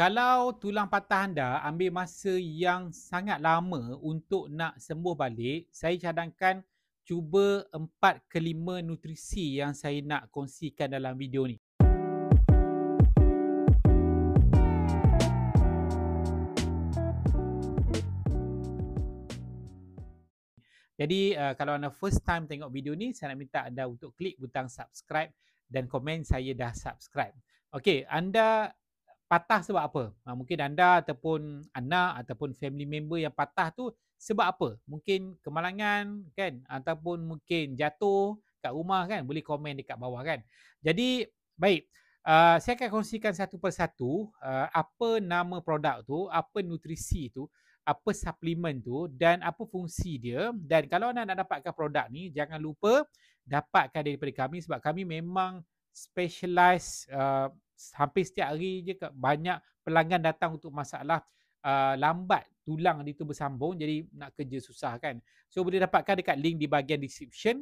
Kalau tulang patah anda ambil masa yang sangat lama untuk nak sembuh balik, saya cadangkan cuba 4 ke 5 nutrisi yang saya nak kongsikan dalam video ni. Jadi kalau anda first time tengok video ni, saya nak minta anda untuk klik butang subscribe dan komen saya dah subscribe. Okey, anda patah sebab apa? Mungkin anda ataupun anak ataupun family member yang patah tu sebab apa? Mungkin kemalangan kan, ataupun mungkin jatuh kat rumah kan, boleh komen dekat bawah kan. Jadi baik, saya akan kongsikan satu persatu apa nama produk tu, apa nutrisi tu, apa suplemen tu dan apa fungsi dia. Dan kalau anda nak dapatkan produk ni, jangan lupa dapatkan daripada kami sebab kami memang specialize, hampir setiap hari je banyak pelanggan datang untuk masalah lambat tulang itu bersambung, jadi nak kerja susah kan. So boleh dapatkan dekat link di bahagian description.